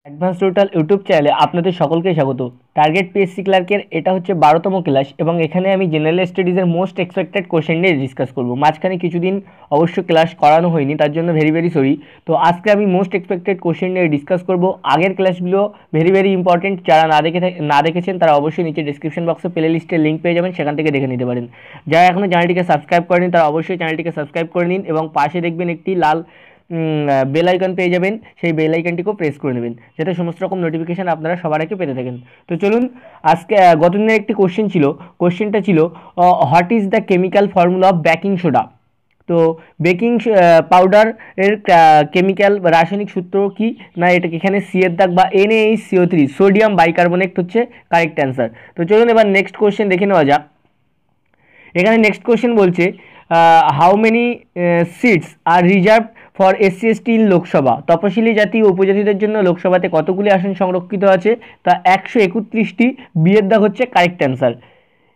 Advance total YouTube চ্যানেলে আপনাদের সকলকে স্বাগত। টার্গেট পিএসসি ক্লার্কের এটা হচ্ছে 12তম ক্লাস এবং এখানে আমি জেনারেল স্টাডিজের মোস্ট এক্সপেক্টেড কোশ্চেন নিয়ে ডিসকাস করব। মাঝখানে কিছুদিন অবশ্য ক্লাস করানো হয়নি, তার জন্য ভেরি সরি। তো আজকে আমি মোস্ট এক্সপেক্টেড কোশ্চেন নিয়ে ডিসকাস করব। আগের ক্লাসগুলো ভেরি ইম্পর্টেন্ট, যারা না দেখেছেন তারা অবশ্যই নিচে ডিসক্রিপশন বক্সে প্লে লিস্টের লিঙ্ক পেয়ে যাবেন, সেখান থেকে দেখে নিতে পারেন। যারা এখনও চ্যানেলটিকে সাবস্ক্রাইব করেনি তারা অবশ্যই চ্যানেলটিকে সাবস্ক্রাইব করে নিন এবং পাশে দেখবেন একটি লাল বেল আইকন পেয়ে যাবেন, সেই বেল আইকনটিকেও প্রেস করে নেবেন যাতে সমস্ত রকম নোটিফিকেশান আপনারা সবার আগে পেতে থাকেন। তো চলুন, আজকে গতদিনের একটি কোশ্চেন ছিল, কোশ্চেনটা ছিল what is the chemical formula of baking soda. তো বেকিং পাউডার এর কেমিক্যাল বা রাসায়নিক সূত্র কি না, এটা এখানে সি এর দাগ বা NaHCO3 সোডিয়াম বাইকার্বনেট হচ্ছে কারেক্ট অ্যান্সার। তো চলুন এবার নেক্সট কোশ্চেন দেখে নেওয়া যাক। এখানে নেক্সট কোশ্চেন বলছে how many seats are reserved for SC/ST in Lok Sabha. তপশিলি জাতি ও উপজাতিদের জন্য লোকসভাতে কতগুলি আসন সংরক্ষিত আছে? তা 131টি। বিয়ের দাগ হচ্ছে কারেক্ট অ্যান্সার।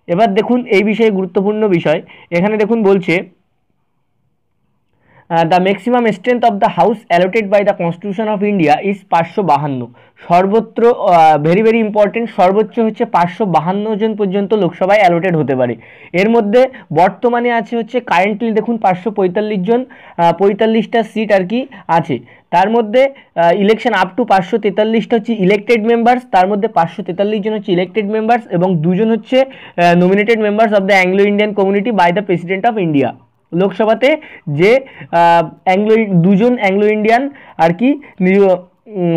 এবার দেখুন এই বিষয়ে গুরুত্বপূর্ণ বিষয়, এখানে দেখুন বলছে the maximum strength of the house allotted by the constitution of India is 552। সর্বত্র ভেরি ইম্পর্টেন্ট, সর্বোচ্চ হচ্ছে 552 জন পর্যন্ত লোকসভায় অ্যালোটেড হতে পারে। এর মধ্যে বর্তমানে আছে হচ্ছে কারেন্টলি দেখুন 545 জন, 45টা সিট আর কি আছে। তার মধ্যে ইলেকশন আপ টু 543টা হচ্ছে ইলেক্টেড মেম্বার্স, তার মধ্যে 543 জন হচ্ছে ইলেক্টেড মেম্বার্স এবং 2 জন হচ্ছে nominated members of the Anglo Indian community by the president of India. লোকসভাতে যে দুজন অ্যাংলো ইন্ডিয়ান আর কি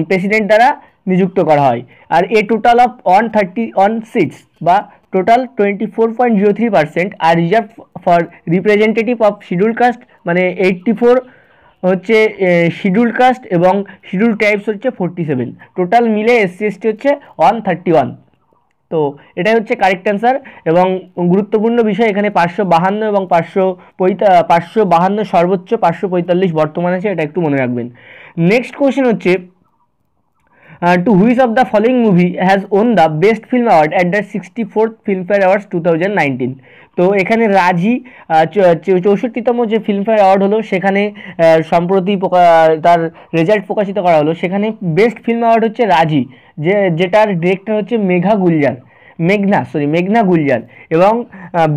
প্রেসিডেন্ট দ্বারা নিযুক্ত করা হয়। আর এ টোটাল অফ 131 সিটস বা total 24.03% are reserved for representative of scheduled caste, মানে 84 হচ্ছে শিডিউল কাস্ট এবং শিডিউল ট্রাইবস হচ্ছে 47। টোটাল মিলে SC/ST হচ্ছে 131। তো এটাই হচ্ছে কারেক্ট অ্যান্সার এবং গুরুত্বপূর্ণ বিষয়, এখানে 552 এবং 552 সর্বোচ্চ, 545 বর্তমানে আছে, এটা একটু মনে রাখবেন। নেক্সট কোয়েশ্চেন হচ্ছে to which of the following movie has won the best film award at the 64th Filmfare awards 2019। তো এখানে রাজি 64তম যে ফিল্মফেয়ার অ্যাওয়ার্ড হলো সেখানে সম্প্রতি তার রেজাল্ট প্রকাশিত করা হলো, সেখানে বেস্ট ফিল্ম অ্যাওয়ার্ড হচ্ছে রাজি, যেটার ডিরেক্টর হচ্ছে মেঘনা গুলজার এবং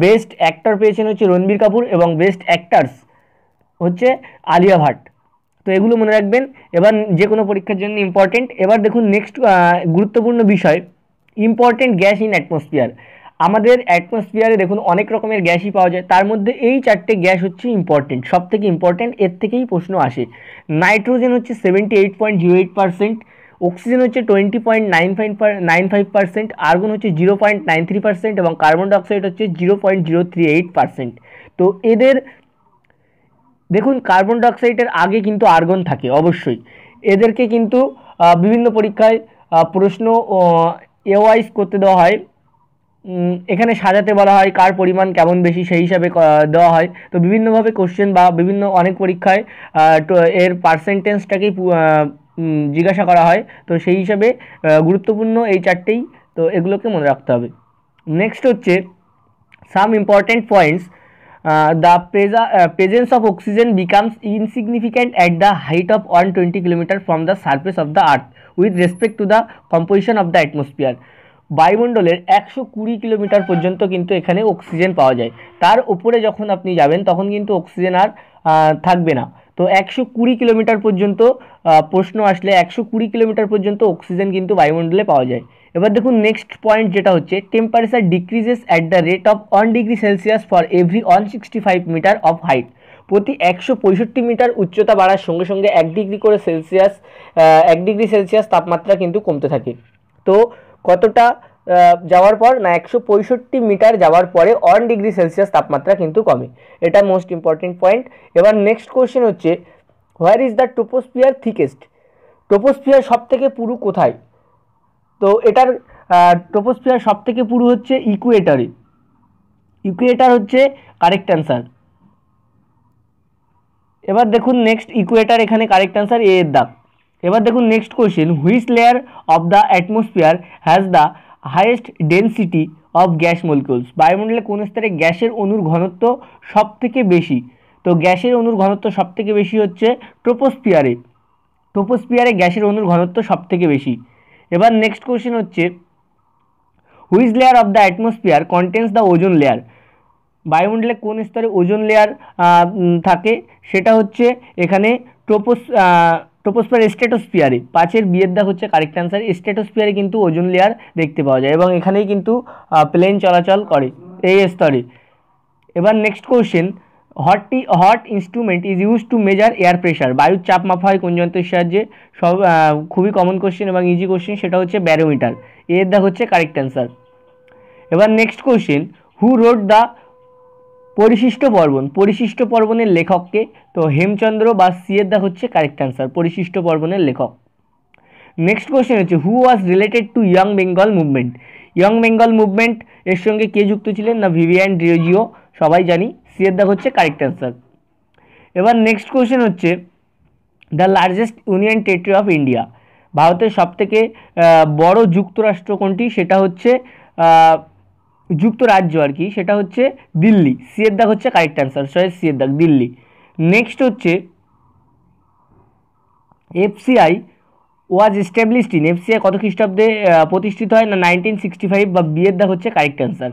বেস্ট অ্যাক্টর পেয়েছেন হচ্ছে রণবীর কাপুর এবং বেস্ট অ্যাক্টার্স হচ্ছে আলিয়া ভাট। তো এগুলো মনে রাখবেন, এবার যে কোনো পরীক্ষার জন্য ইম্পর্টেন্ট। এবার দেখুন নেক্সট গুরুত্বপূর্ণ বিষয়, ইম্পর্টেন্ট গ্যাস ইন অ্যাটমসফিয়ার। আমাদের অ্যাটমসফিয়ারে দেখুন অনেক রকমের গ্যাসই পাওয়া যায়, তার মধ্যে এই 4টে গ্যাস হচ্ছে ইম্পর্টেন্ট, সব থেকে ইম্পর্টেন্ট, এর থেকেই প্রশ্ন আসে। নাইট্রোজেন হচ্ছে 78.08%, অক্সিজেন হচ্ছে 20.95%, আর্গন হচ্ছে 0.93% এবং কার্বন ডাইঅক্সাইড হচ্ছে 0.038%। তো এদের দেখুন কার্বন ডাইঅক্সাইডের আগে কিন্তু আর্গন থাকে অবশ্যই। এদেরকে কিন্তু বিভিন্ন পরীক্ষায় প্রশ্ন এওয়াইজ করতে দেওয়া হয়, এখানে সাজাতে বলা হয় কার পরিমাণ কেমন বেশি সেই হিসাবে দেওয়া হয়। তো বিভিন্নভাবে কোশ্চেন বা অনেক পরীক্ষায় এর পার্সেন্টেজটাকেই জিজ্ঞাসা করা হয়। তো সেই হিসাবে গুরুত্বপূর্ণ এই 4টেই, তো এগুলোকে মনে রাখতে হবে। নেক্সট হচ্ছে some important points, the presence of oxygen becomes insignificant at the height of 120 km from the surface of the earth with respect to the composition of the atmosphere। বায়ুমণ্ডলের 120 কিলোমিটার পর্যন্ত কিন্তু এখানে অক্সিজেন পাওয়া যায়, তার উপরে যখন আপনি যাবেন তখন কিন্তু অক্সিজেন আর থাকবে না। তো 120 কিলোমিটার পর্যন্ত প্রশ্ন আসলে 120 কিলোমিটার পর্যন্ত অক্সিজেন কিন্তু বায়ুমণ্ডলে পাওয়া যায়। এবার দেখুন নেক্সট পয়েন্ট যেটা হচ্ছে temperature decreases at the rate of 1 degree Celsius for every 165 metre of height. প্রতি 165 মিটার উচ্চতা বাড়ার সঙ্গে সঙ্গে 1 ডিগ্রি সেলসিয়াস তাপমাত্রা কিন্তু কমতে থাকে। তো কতটা যাওয়ার পর না 165 মিটার যাওয়ার পরে 1 ডিগ্রি সেলসিয়াস তাপমাত্রা কিন্তু কমে, এটা মোস্ট ইম্পর্টেন্ট পয়েন্ট। এবার নেক্সট কোশ্চেন হচ্ছে where is the troposphere thickest. Troposphere সব থেকে পুরু কোথায়? তো এটার ট্রোপোস্ফিয়ার সব থেকে পুরু হচ্ছে ইকুয়েটার হচ্ছে কারেক্ট অ্যান্সার। এবার দেখুন নেক্সট ইকুয়েটার, এখানে কারেক্ট অ্যান্সার এ এর দাগ। এবার দেখুন next question which layer of the atmosphere has the highest density of gas molecules. বায়ুমণ্ডলে কোন স্তরে গ্যাসের অণুর ঘনত্ব সব থেকে বেশি? তো গ্যাসের অণুর ঘনত্ব সব থেকে বেশি হচ্ছে ট্রোপোস্ফিয়ারে। ট্রপোস্ফিয়ারে গ্যাসের অণুর ঘনত্ব সবথেকে বেশি। এবার নেক্সট কোশ্চেন হচ্ছে which layer of the atmosphere contains the ozone layer. বায়ুমণ্ডলে কোন স্তরে ওজোন লেয়ার থাকে, সেটা হচ্ছে এখানে ট্রপোস্ফিয়ার স্ট্র্যাটোস্ফিয়ারে। 5-এর বিয়ের দাগ হচ্ছে কারেক্ট অ্যান্সার। স্ট্র্যাটোস্ফিয়ারে কিন্তু ওজোন লেয়ার দেখতে পাওয়া যায় এবং এখানেই কিন্তু প্লেন চলাচল করে এই স্তরে। এবার next question what instrument is used to measure air pressure. বায়ুর চাপ মাপা হয় কোন যন্ত্রের সাহায্যে? সব খুবই কমন কোশ্চেন এবং ইজি কোশ্চেন, সেটা হচ্ছে ব্যারোমিটার। এর দাগ হচ্ছে কারেক্ট অ্যান্সার। এবার next question who wrote the Parishishta Parvan. Parishishta পর্বণের লেখককে? তো হেমচন্দ্র বা সিয়ের দাগ হচ্ছে কারেক্ট অ্যান্সার, পরিশিষ্ট পর্বণের লেখক। নেক্সট কোশ্চেন হচ্ছে who was related to young Bengal movement. Young Bengal movement এর সঙ্গে কে যুক্ত ছিলেন? না ভিভিয়ান ডিরোজিও, সবাই জানি। সিয়ের দাগ হচ্ছে কারেক্ট অ্যান্সার। এবার নেক্সট কোশ্চেন হচ্ছে the largest union territory of India. ভারতের সবথেকে বড় যুক্তরাষ্ট্র কোনটি? সেটা হচ্ছে যুক্তরাজ্য আর কি, সেটা হচ্ছে দিল্লি। সিয়ের দাগ হচ্ছে কারেক্ট অ্যান্সার, সিয়ের দাগ দিল্লি। নেক্সট হচ্ছে FCI was established in. FCI কত খ্রিস্টাব্দে প্রতিষ্ঠিত হয়? না 1965 বা বিয়ের দাগ হচ্ছে কারেক্ট অ্যান্সার।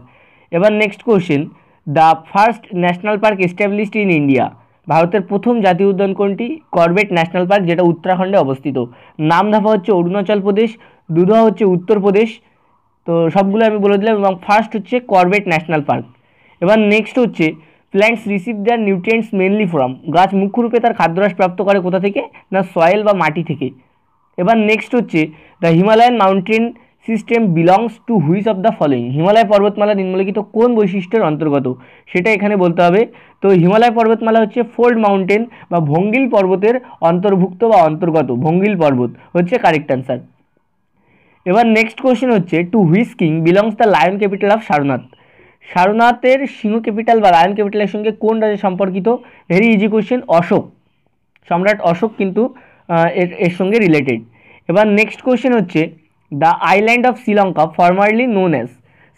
এবার next question the first national park established in India. ভারতের প্রথম জাতীয় উদ্যান কোনটি? করবেট ন্যাশনাল পার্ক, যেটা উত্তরাখণ্ডে অবস্থিত। নামধাপা হচ্ছে অরুণাচল প্রদেশ, দুধা হচ্ছে উত্তরপ্রদেশ। তো সবগুলো আমি বলে দিলাম এবং ফার্স্ট হচ্ছে করবেট ন্যাশনাল পার্ক। এবার নেক্সট হচ্ছে plants receive there nutrients mainly from. গাছ মুখ্যরূপে তার খাদ্যরস প্রাপ্ত করে কোথা থেকে? না সয়েল বা মাটি থেকে। এবার নেক্সট হচ্ছে the Himalayan mountain system belongs to which of the following. Himalaya পর্বতমালা নিম্নলিখিত কোন বৈশিষ্ট্যের অন্তর্গত, সেটা এখানে বলতে হবে। তো হিমালয় পর্বতমালা হচ্ছে ফোল্ড মাউন্টেন বা ভঙ্গিল পর্বতের অন্তর্ভুক্ত বা অন্তর্গত। ভঙ্গিল পর্বত হচ্ছে কারেক্ট অ্যান্সার। এবার নেক্সট কোশ্চেন হচ্ছে to which king belongs the lion capital of Sarnath. সারনাথের সিংহ ক্যাপিটাল বা লায়ন ক্যাপিটালের সঙ্গে কোন রাজ্য সম্পর্কিত? Very easy question, Ashok. সম্রাট অশোক কিন্তু এর সঙ্গে রিলেটেড। এবার নেক্সট কোশ্চেন হচ্ছে the island of Sri Lanka formerly known as.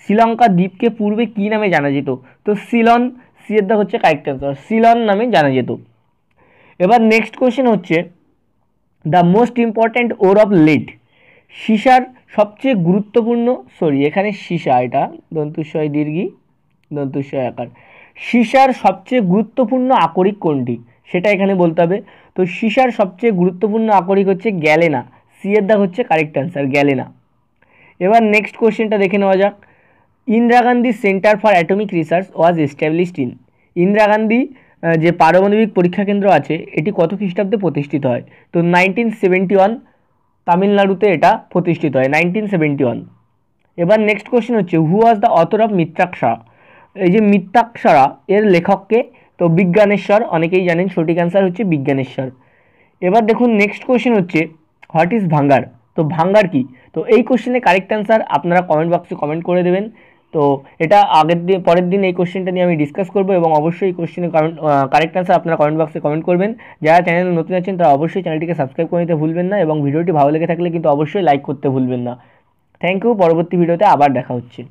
Sri Lanka দ্বীপকে পূর্বে কী নামে জানা যেত? তো সিলন। সিয়ের দা হচ্ছে কারেক্ট অ্যান্সার, সিলন নামে জানা যেত। এবার নেক্সট কোশ্চেন হচ্ছে the most important ore of lead. সীসার সবচেয়ে গুরুত্বপূর্ণ, এখানে সীসা, এটা দন্তুস্বয় দীর্ঘী দন্তুস্বয় আকার। সীসার সবচেয়ে গুরুত্বপূর্ণ আকরিক কোনটি, সেটা এখানে বলতে হবে। তো সীসার সবচেয়ে গুরুত্বপূর্ণ আকরিক হচ্ছে গ্যালেনা। সিয়ের দাগ হচ্ছে কারেক্ট অ্যান্সার, গ্যালেনা। এবার নেক্সট কোশ্চেনটা দেখে নেওয়া যাক। Indira Gandhi centre for atomic research was established in. Indira Gandhi যে পারমাণবিক পরীক্ষা কেন্দ্র আছে, এটি কত খ্রিস্টাব্দে প্রতিষ্ঠিত হয়? তো 1971, তামিলনাড়ুতে এটা প্রতিষ্ঠিত হয় 1971। এবার নেক্সট কোশ্চেন হচ্ছে who was the author of মিত্রাক্ষরা। এই যে মিত্রাক্ষরা এর লেখককে? তো বিজ্ঞানেশ্বর, অনেকেই জানেন, সঠিক অ্যান্সার হচ্ছে বিজ্ঞানেশ্বর। এবার দেখুন নেক্সট কোশ্চেন হচ্ছে হোয়াট ইজ ভাঙ্গার। তো ভাঙ্গার কি? তো এই কোশ্চেনে কারেক্ট অ্যান্সার আপনারা কমেন্ট বক্সে কমেন্ট করে দেবেন। তো এটা পরের দিন এই কোশ্চেনটা নিয়ে আমি ডিসকাস করবো এবং অবশ্যই এই কোশ্চেনে কারেক্ট অ্যান্সার আপনারা কমেন্ট বক্সে কমেন্ট করবেন। যারা চ্যানেলে নতুন আছেন তারা অবশ্যই চ্যানেলটিকে সাবস্ক্রাইব করে নিতে ভুলবেন না এবং ভিডিওটি ভালো লেগে থাকলে কিন্তু অবশ্যই লাইক করতে ভুলবেন না। Thank you. পরবর্তী ভিডিওতে আবার দেখা হচ্ছে।